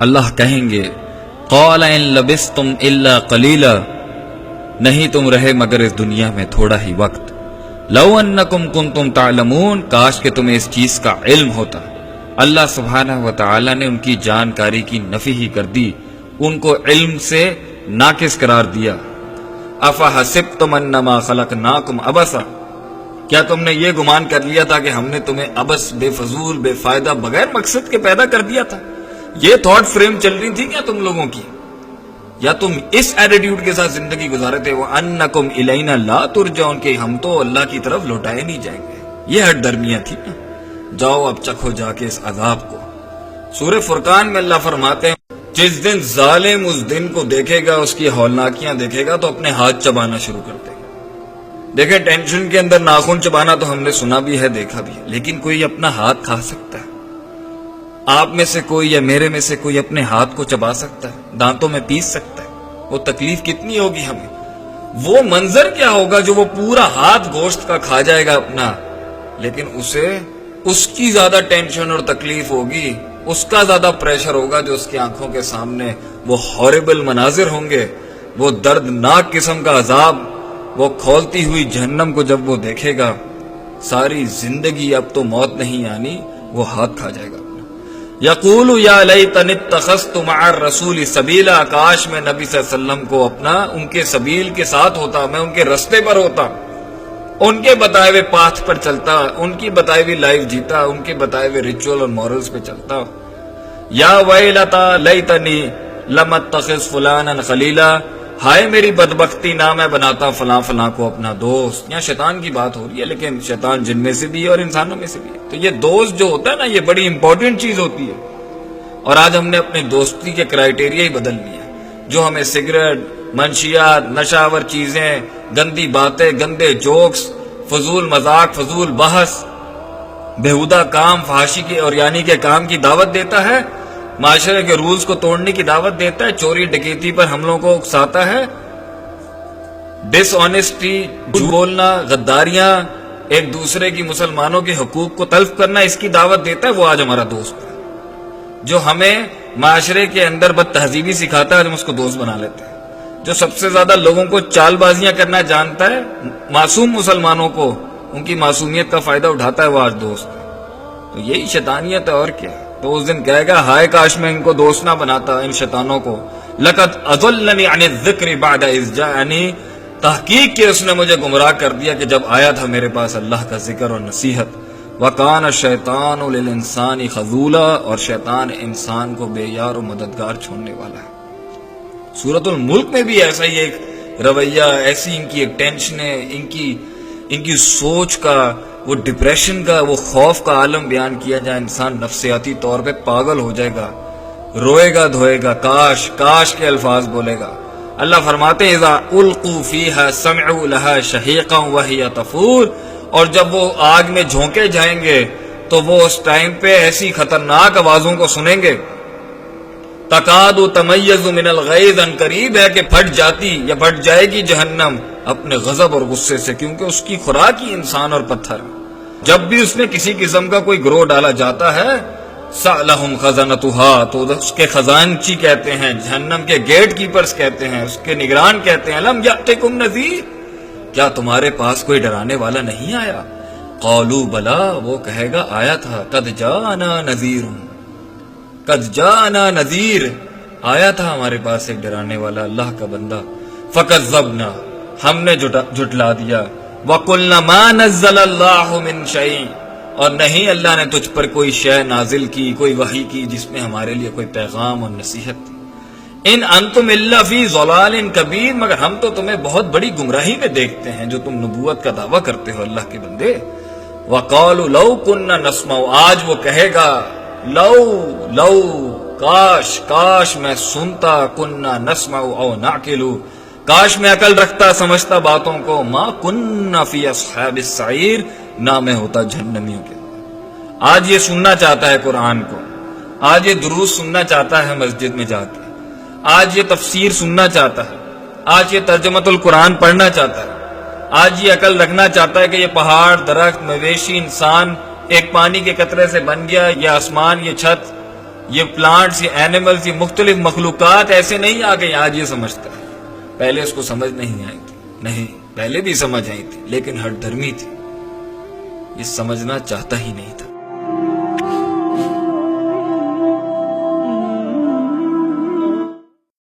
اللہ کہیں گے قال ان لبثتم الا قلیلا، نہیں تم رہے مگر اس دنیا میں تھوڑا ہی وقت، لو انکم کنتم تعلمون، کاش کہ تمہیں اس چیز کا علم ہوتا۔ اللہ سبحانہ و تعالی نے ان کی جانکاری کی نفی ہی کر دی، ان کو علم سے ناقص قرار دیا۔ افحسبتم انما خلقناکم عبثا، کیا تم نے یہ گمان کر لیا تھا کہ ہم نے تمہیں عبث، بے فضول، بے فائدہ، بغیر مقصد کے پیدا کر دیا تھا؟ یہ تھاٹ فریم چل رہی تھی کیا تم لوگوں کی؟ یا تم اس ایٹیٹیوڈ کے ساتھ زندگی گزارے تھے وَأَنَّكُمْ إِلَيْنَا لَا تُرْجَعُونَ، کہ ہم تو اللہ کی طرف لوٹائے نہیں جائیں گے؟ یہ ہٹ درمیاں تھی نا۔ جاؤ اب چکھو جا کے اس عذاب کو۔ سورہ فرقان میں اللہ فرماتے ہیں جس دن ظالم اس دن کو دیکھے گا، اس کی ہولناکیاں دیکھے گا، تو اپنے ہاتھ چبانا شروع کر دے گا۔ دیکھیں ٹینشن کے اندر ناخن چبانا تو ہم نے سنا بھی ہے، دیکھا بھی ہے، لیکن کوئی اپنا ہاتھ کھا سکتا ہے؟ آپ میں سے کوئی یا میرے میں سے کوئی اپنے ہاتھ کو چبا سکتا ہے، دانتوں میں پیس سکتا ہے؟ وہ تکلیف کتنی ہوگی ہمیں، وہ منظر کیا ہوگا جو وہ پورا ہاتھ گوشت کا کھا جائے گا اپنا، لیکن اسے اس کی زیادہ ٹینشن اور تکلیف ہوگی، اس کا زیادہ پریشر ہوگا جو اس کی آنکھوں کے سامنے وہ ہاربل مناظر ہوں گے، وہ دردناک قسم کا عذاب، وہ کھولتی ہوئی جہنم کو جب وہ دیکھے گا، ساری زندگی اب تو موت نہیں آنی، وہ ہاتھ کھا جائے گا۔ یقول یا لیتنی اتخذت مع الرسول سبیلا، کاش میں نبی صلی اللہ علیہ وسلم کو اپنا ان کے سبیل کے ساتھ ہوتا، میں ان کے رستے پر ہوتا، ان کے بتائے ہوئے پاتھ پر چلتا، ان کی بتائی ہوئی لائف جیتا، ان کے بتائے ہوئے ریچول اور مورلز پہ چلتا۔ یا ویلتا لیتنی لم اتخذ فلانا خلیلا، ہائے میری بدبختی، نہ میں بناتا فلاں فلاں کو اپنا دوست۔ یہاں شیطان کی بات ہو رہی ہے، لیکن شیطان جن میں سے بھی ہے اور انسانوں میں سے بھی ہے، تو یہ دوست جو ہوتا ہے نا، یہ بڑی امپورٹنٹ چیز ہوتی ہے۔ اور آج ہم نے اپنی دوستی کے کرائیٹیریا ہی بدل لیا، جو ہمیں سگریٹ، منشیات، نشاور چیزیں، گندی باتیں، گندے جوکس، فضول مذاق، فضول بحث، بےہودہ کام، فحاشی کے اور یعنی کے کام کی دعوت دیتا ہے، معاشرے کے رولز کو توڑنے کی دعوت دیتا ہے، چوری ڈکیتی پر حملوں کو اکساتا ہے، ڈس آنیسٹی، جھوٹ بولنا، غداریاں، ایک دوسرے کی مسلمانوں کے حقوق کو تلف کرنا، اس کی دعوت دیتا ہے۔ وہ آج ہمارا دوست ہے، جو ہمیں معاشرے کے اندر بد تہذیبی سکھاتا ہے، ہم اس کو دوست بنا لیتے ہیں۔ جو سب سے زیادہ لوگوں کو چال بازیاں کرنا جانتا ہے، معصوم مسلمانوں کو ان کی معصومیت کا فائدہ اٹھاتا ہے، وہ آج دوست ہے۔ تو یہی شیطانیت ہے، اور کیا۔ تو اس دن کہے گا ہائے کاش میں ان کو دوست نہ بناتا، ان شیطانوں کو۔ لقد اضلنی عن الذکر بعد اذ جاءنی، تحقیق کہ اس نے مجھے گمراہ کر دیا کہ جب آیا تھا میرے پاس اللہ کا ذکر اور نصیحت۔ وَكَانَ الشَّيْطَانُ لِلْإِنسَانِ خَذُولًا، اور شیطان انسان کو بے یار و مددگار چھوڑنے والا ہے۔ سورۃ الملک میں بھی ایسا ہی ایک رویہ، ایسی ان کی ایک ٹینشن ہے، ان کی سوچ کا، وہ ڈپریشن کا، وہ خوف کا عالم بیان کیا جائے، انسان نفسیاتی طور پہ پاگل ہو جائے گا، روئے گا دھوئے گا، کاش کاش کے الفاظ بولے گا۔ اللہ فرماتے ہیں اذا القوا فیہا سمعوا لها شہیقا وہی تفور، اور جب وہ آگ میں جھونکے جائیں گے تو وہ اس ٹائم پہ ایسی خطرناک آوازوں کو سنیں گے، تکاد تمیز من الغیظ، ان قریب ہے کہ پھٹ جاتی یا پھٹ جائے گی جہنم اپنے غضب اور غصے سے، کیونکہ اس کی خوراک ہی انسان اور پتھر۔ جب بھی اس میں کسی قسم کا کوئی گروہ ڈالا جاتا ہے، سألہم خزنتہا، تو اس کے خزانچی کہتے ہیں، جہنم کے گیٹ کیپرز کہتے ہیں، اس کے نگران کہتے ہیں لم یأتکم نذیر، کیا تمہارے پاس کوئی ڈرانے والا نہیں آیا؟ قالوا بلا، وہ کہے گا آیا تھا، قد جاءنا نذیر، قد جاءنا نذیر، آیا تھا ہمارے پاس ایک ڈرانے والا، اللہ کا بندہ۔ فکذبنا، ہم نے جھٹلا دیا۔ وقلنا ما نزل اللہ من شیء، اور نہیں اللہ نے تجھ پر کوئی شے نازل کی، کوئی وحی کی جس میں ہمارے لیے کوئی پیغام اور نصیحت تھی۔ ان انتم الا فی ضلال کبیر، مگر ہم تو تمہیں بہت بڑی گمراہی میں دیکھتے ہیں جو تم نبوت کا دعویٰ کرتے ہو اللہ کے بندے۔ وقالوا لو كنا نسمع، آج وہ کہے گا لو کاش کاش میں سنتا، كنا نسمع او نعقل، کاش میں عقل رکھتا، سمجھتا باتوں کو، ما كنا فی اصحاب السعیر، نہ میں ہوتا جہنمیوں کے۔ آج یہ سننا چاہتا ہے قرآن کو، آج یہ دروس سننا چاہتا ہے مسجد میں جا کے، آج یہ تفسیر سننا چاہتا ہے، آج یہ ترجمۃ القرآن پڑھنا چاہتا ہے، آج یہ عقل رکھنا چاہتا ہے کہ یہ پہاڑ، درخت، مویشی، انسان ایک پانی کے قطرے سے بن گیا، یہ آسمان، یہ چھت، یہ پلانٹس، یہ اینیملز، یہ مختلف مخلوقات ایسے نہیں آ گئی آج یہ سمجھتا ہے. پہلے اس کو سمجھ نہیں آئی تھی. نہیں، پہلے بھی سمجھ آئی تھی لیکن ہٹ دھرمی تھی، یہ سمجھنا چاہتا ہی نہیں تھا.